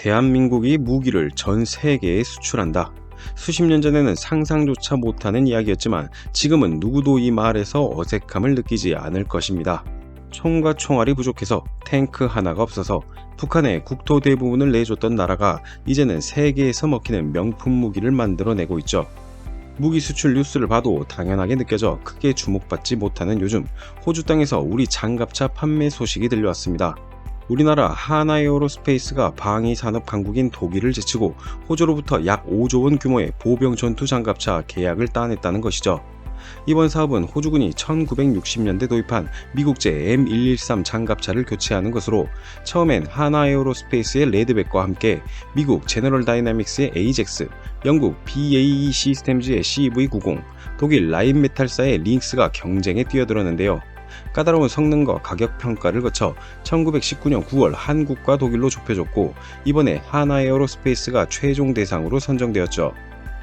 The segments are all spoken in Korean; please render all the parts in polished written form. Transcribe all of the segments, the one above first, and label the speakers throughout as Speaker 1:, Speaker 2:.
Speaker 1: 대한민국이 무기를 전 세계에 수출한다. 수십 년 전에는 상상조차 못하는 이야기였지만 지금은 누구도 이 말에서 어색함을 느끼지 않을 것입니다. 총과 총알이 부족해서 탱크 하나가 없어서 북한에 국토 대부분을 내줬던 나라가 이제는 세계에서 먹히는 명품 무기를 만들어내고 있죠. 무기 수출 뉴스를 봐도 당연하게 느껴져 크게 주목받지 못하는 요즘, 호주 땅에서 우리 장갑차 판매 소식이 들려왔습니다. 우리나라 하나에어로스페이스가 방위 산업 강국인 독일을 제치고 호주로부터 약 5조 원 규모의 보병 전투 장갑차 계약을 따냈다는 것이죠. 이번 사업은 호주군이 1960년대 도입한 미국제 M113 장갑차를 교체하는 것으로, 처음엔 하나에어로스페이스의 레드백과 함께 미국 제너럴 다이나믹스의 에이젝스, 영국 BAE 시스템즈의 CV90, 독일 라인메탈사의 링스가 경쟁에 뛰어들었는데요. 까다로운 성능과 가격 평가를 거쳐 1919년 9월 한국과 독일로 좁혀졌고, 이번에 하나에어로스페이스가 최종 대상으로 선정되었죠.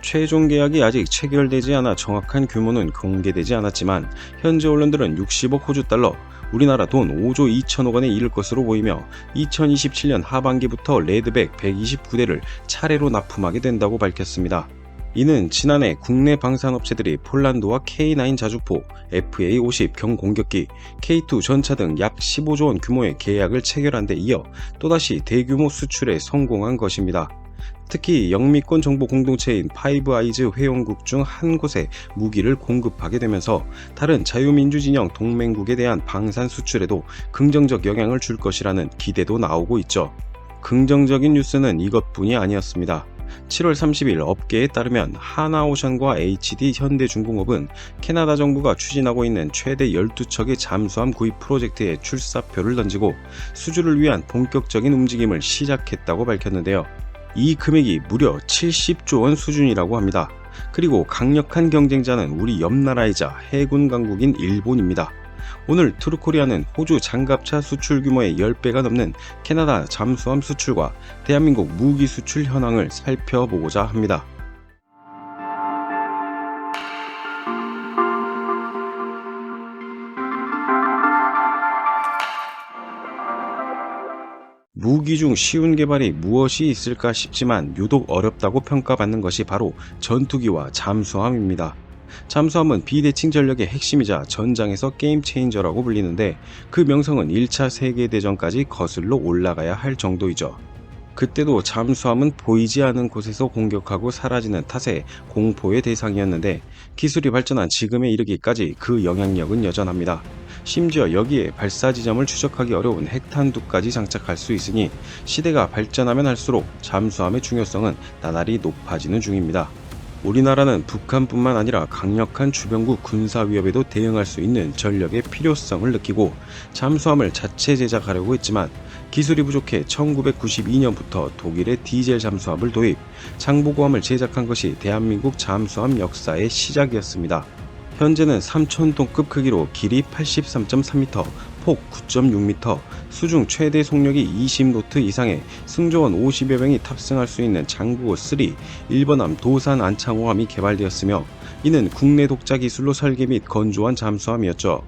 Speaker 1: 최종 계약이 아직 체결되지 않아 정확한 규모는 공개되지 않았지만 현재 언론들은 60억 호주 달러, 우리나라 돈 5조 2천억 원에 이를 것으로 보이며 2027년 하반기부터 레드백 129대를 차례로 납품하게 된다고 밝혔습니다. 이는 지난해 국내 방산업체들이 폴란드와 K9 자주포, FA-50 경공격기, K2 전차 등 약 15조 원 규모의 계약을 체결한 데 이어 또다시 대규모 수출에 성공한 것입니다. 특히 영미권 정보 공동체인 파이브 아이즈 회원국 중 한 곳에 무기를 공급하게 되면서 다른 자유민주진영 동맹국에 대한 방산 수출에도 긍정적 영향을 줄 것이라는 기대도 나오고 있죠. 긍정적인 뉴스는 이것뿐이 아니었습니다. 7월 30일 업계에 따르면 하나오션과 HD 현대중공업은 캐나다 정부가 추진하고 있는 최대 12척의 잠수함 구입 프로젝트에 출사표를 던지고 수주를 위한 본격적인 움직임을 시작했다고 밝혔는데요. 이 금액이 무려 70조 원 수준이라고 합니다. 그리고 강력한 경쟁자는 우리 옆나라이자 해군 강국인 일본입니다. 오늘 트루코리아는 호주 장갑차 수출 규모의 10배가 넘는 캐나다 잠수함 수출과 대한민국 무기 수출 현황을 살펴보고자 합니다. 무기 중 쉬운 개발이 무엇이 있을까 싶지만 유독 어렵다고 평가받는 것이 바로 전투기와 잠수함입니다. 잠수함은 비대칭 전력의 핵심이자 전장에서 게임 체인저라고 불리는데, 그 명성은 1차 세계대전까지 거슬러 올라가야 할 정도이죠. 그때도 잠수함은 보이지 않는 곳에서 공격하고 사라지는 탓에 공포의 대상이었는데, 기술이 발전한 지금에 이르기까지 그 영향력은 여전합니다. 심지어 여기에 발사 지점을 추적하기 어려운 핵탄두까지 장착할 수 있으니 시대가 발전하면 할수록 잠수함의 중요성은 나날이 높아지는 중입니다. 우리나라는 북한뿐만 아니라 강력한 주변국 군사 위협에도 대응할 수 있는 전력의 필요성을 느끼고 잠수함을 자체 제작하려고 했지만 기술이 부족해 1992년부터 독일의 디젤 잠수함을 도입, 장보고함을 제작한 것이 대한민국 잠수함 역사의 시작이었습니다. 현재는 3,000톤급 크기로 길이 83.3m, 폭 9.6m, 수중 최대 속력이 20노트 이상의 승조원 50여 명이 탑승할 수 있는 장보고 3 일본함 도산 안창호함이 개발되었으며, 이는 국내 독자 기술로 설계 및 건조한 잠수함이었죠.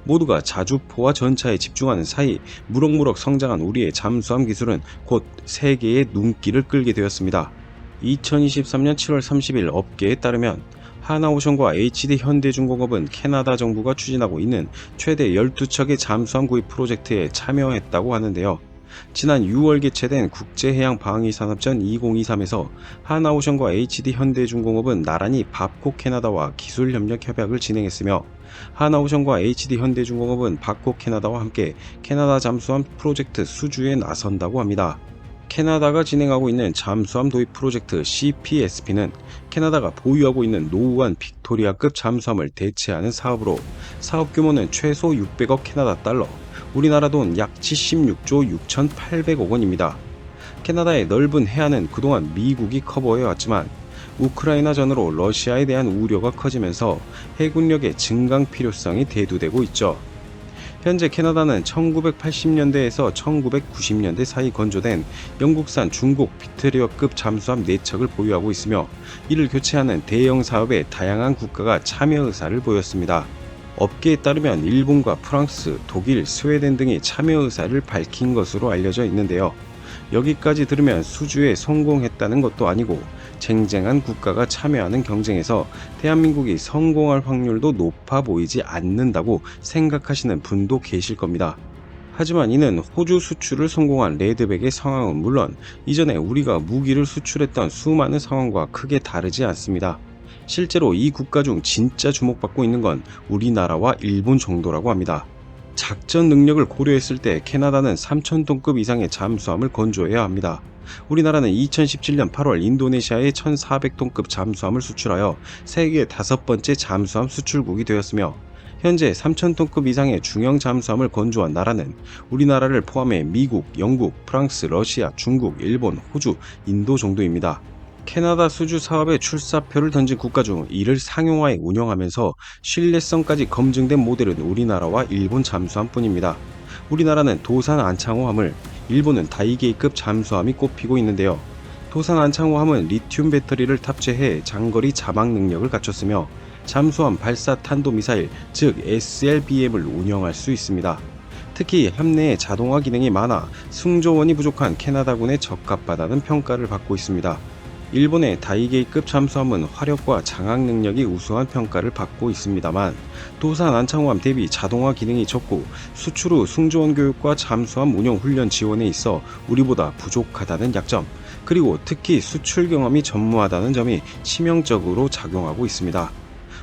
Speaker 1: 모두가 자주포와 전차에 집중하는 사이 무럭무럭 성장한 우리의 잠수함 기술은 곧 세계의 눈길을 끌게 되었습니다. 2023년 7월 30일 업계에 따르면 하나오션과 HD 현대중공업은 캐나다 정부가 추진하고 있는 최대 12척의 잠수함 구입 프로젝트에 참여했다고 하는데요. 지난 6월 개최된 국제해양방위산업전 2023에서 하나오션과 HD 현대중공업은 나란히 밥코 캐나다와 기술협력 협약을 진행했으며, 하나오션과 HD 현대중공업은 밥코 캐나다와 함께 캐나다 잠수함 프로젝트 수주에 나선다고 합니다. 캐나다가 진행하고 있는 잠수함 도입 프로젝트 CPSP는 캐나다가 보유하고 있는 노후한 빅토리아급 잠수함을 대체하는 사업으로, 사업 규모는 최소 600억 캐나다 달러, 우리나라 돈 약 76조 6,800억 원입니다. 캐나다의 넓은 해안은 그동안 미국이 커버해왔지만 우크라이나 전으로 러시아에 대한 우려가 커지면서 해군력의 증강 필요성이 대두되고 있죠. 현재 캐나다는 1980년대에서 1990년대 사이 건조된 영국산 중국 빅토리아급 잠수함 4척을 보유하고 있으며, 이를 교체하는 대형 사업에 다양한 국가가 참여 의사를 보였습니다. 업계에 따르면 일본과 프랑스, 독일, 스웨덴 등이 참여 의사를 밝힌 것으로 알려져 있는데요. 여기까지 들으면 수주에 성공했다는 것도 아니고 쟁쟁한 국가가 참여하는 경쟁에서 대한민국이 성공할 확률도 높아 보이지 않는다고 생각하시는 분도 계실 겁니다. 하지만 이는 호주 수출을 성공한 레드백의 상황은 물론 이전에 우리가 무기를 수출했던 수많은 상황과 크게 다르지 않습니다. 실제로 이 국가 중 진짜 주목받고 있는 건 우리나라와 일본 정도라고 합니다. 작전 능력을 고려했을 때 캐나다는 3,000톤급 이상의 잠수함을 건조해야 합니다. 우리나라는 2017년 8월 인도네시아에 1,400톤급 잠수함을 수출하여 세계 5번째 잠수함 수출국이 되었으며 현재 3,000톤급 이상의 중형 잠수함을 건조한 나라는 우리나라를 포함해 미국, 영국, 프랑스, 러시아, 중국, 일본, 호주, 인도 정도입니다. 캐나다 수주 사업에 출사표를 던진 국가 중 이를 상용화해 운영하면서 신뢰성까지 검증된 모델은 우리나라와 일본 잠수함뿐입니다. 우리나라는 도산 안창호함을, 일본은 다이게이급 잠수함이 꼽히고 있는데요. 도산 안창호함은 리튬 배터리를 탑재해 장거리 자막 능력을 갖췄으며 잠수함 발사 탄도미사일 즉 SLBM을 운영할 수 있습니다. 특히 함내에 자동화 기능이 많아 승조원이 부족한 캐나다군에 적합하다는 평가를 받고 있습니다. 일본의 다이게이급 잠수함은 화력과 장악 능력이 우수한 평가를 받고 있습니다만 도산 안창호함 대비 자동화 기능이 적고 수출 후 승조원 교육과 잠수함 운영 훈련 지원에 있어 우리보다 부족하다는 약점, 그리고 특히 수출 경험이 전무하다는 점이 치명적으로 작용하고 있습니다.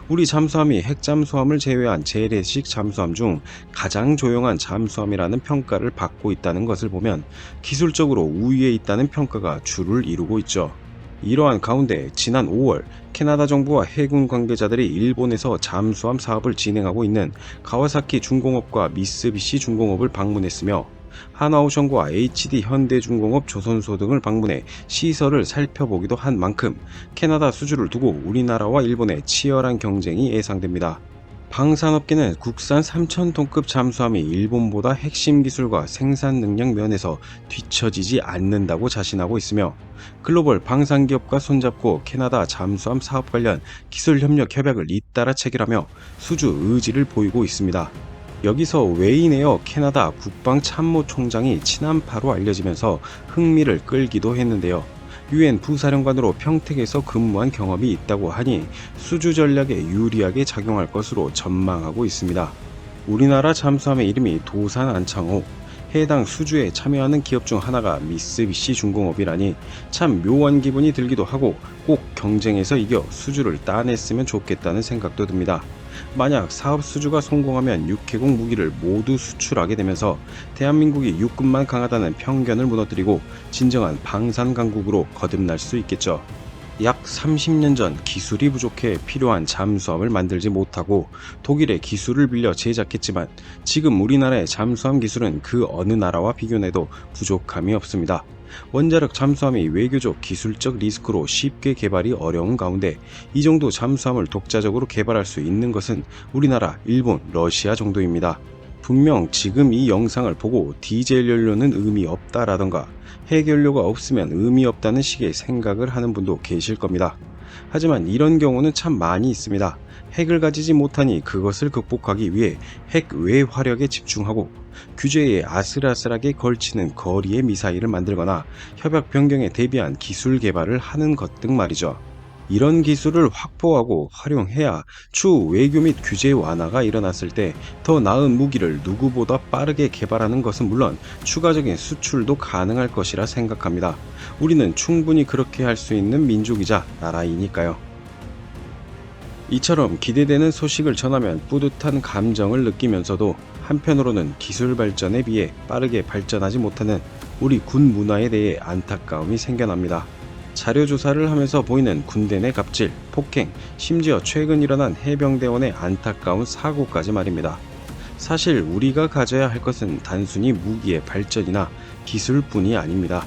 Speaker 1: 우리 잠수함이 핵잠수함을 제외한 재래식 잠수함 중 가장 조용한 잠수함이라는 평가를 받고 있다는 것을 보면 기술적으로 우위에 있다는 평가가 주를 이루고 있죠. 이러한 가운데 지난 5월 캐나다 정부와 해군 관계자들이 일본에서 잠수함 사업을 진행하고 있는 가와사키 중공업과 미쓰비시 중공업을 방문했으며 하나오션과 HD 현대중공업 조선소 등을 방문해 시설을 살펴보기도 한 만큼 캐나다 수주를 두고 우리나라와 일본의 치열한 경쟁이 예상됩니다. 방산업계는 국산 3,000톤급 잠수함이 일본보다 핵심 기술과 생산 능력 면에서 뒤처지지 않는다고 자신하고 있으며 글로벌 방산기업과 손잡고 캐나다 잠수함 사업 관련 기술협력 협약을 잇따라 체결하며 수주 의지를 보이고 있습니다. 여기서 웨인에어 캐나다 국방참모총장이 친한파로 알려지면서 흥미를 끌기도 했는데요. 유엔 부사령관으로 평택에서 근무한 경험이 있다고 하니 수주 전략에 유리하게 작용할 것으로 전망하고 있습니다. 우리나라 잠수함의 이름이 도산 안창호, 해당 수주에 참여하는 기업 중 하나가 미쓰비시 중공업이라니 참 묘한 기분이 들기도 하고 꼭 경쟁에서 이겨 수주를 따냈으면 좋겠다는 생각도 듭니다. 만약 사업 수주가 성공하면 육해공 무기를 모두 수출하게 되면서 대한민국이 육군만 강하다는 편견을 무너뜨리고 진정한 방산 강국으로 거듭날 수 있겠죠. 약 30년 전 기술이 부족해 필요한 잠수함을 만들지 못하고 독일의 기술을 빌려 제작했지만 지금 우리나라의 잠수함 기술은 그 어느 나라와 비교해도 부족함이 없습니다. 원자력 잠수함이 외교적 기술적 리스크로 쉽게 개발이 어려운 가운데 이 정도 잠수함을 독자적으로 개발할 수 있는 것은 우리나라, 일본, 러시아 정도입니다. 분명 지금 이 영상을 보고 디젤 연료는 의미 없다라던가 핵연료가 없으면 의미 없다는 식의 생각을 하는 분도 계실 겁니다. 하지만 이런 경우는 참 많이 있습니다. 핵을 가지지 못하니 그것을 극복하기 위해 핵 외 화력에 집중하고 규제에 아슬아슬하게 걸치는 거리의 미사일을 만들거나 협약 변경에 대비한 기술 개발을 하는 것 등 말이죠. 이런 기술을 확보하고 활용해야 추후 외교 및 규제 완화가 일어났을 때 더 나은 무기를 누구보다 빠르게 개발하는 것은 물론 추가적인 수출도 가능할 것이라 생각합니다. 우리는 충분히 그렇게 할 수 있는 민족이자 나라이니까요. 이처럼 기대되는 소식을 전하면 뿌듯한 감정을 느끼면서도 한편으로는 기술 발전에 비해 빠르게 발전하지 못하는 우리 군 문화에 대해 안타까움이 생겨납니다. 자료조사를 하면서 보이는 군대 내 갑질, 폭행, 심지어 최근 일어난 해병대원의 안타까운 사고까지 말입니다. 사실 우리가 가져야 할 것은 단순히 무기의 발전이나 기술뿐이 아닙니다.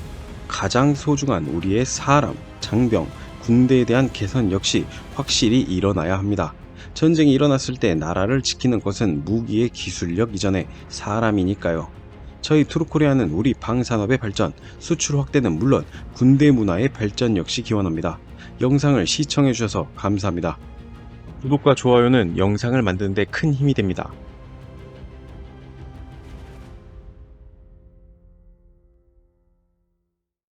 Speaker 1: 가장 소중한 우리의 사람, 장병, 군대에 대한 개선 역시 확실히 일어나야 합니다. 전쟁이 일어났을 때 나라를 지키는 것은 무기의 기술력 이전에 사람이니까요. 저희 트루코리아는 우리 방산업의 발전, 수출 확대는 물론 군대 문화의 발전 역시 기원합니다. 영상을 시청해주셔서 감사합니다. 구독과 좋아요는 영상을 만드는 데 큰 힘이 됩니다.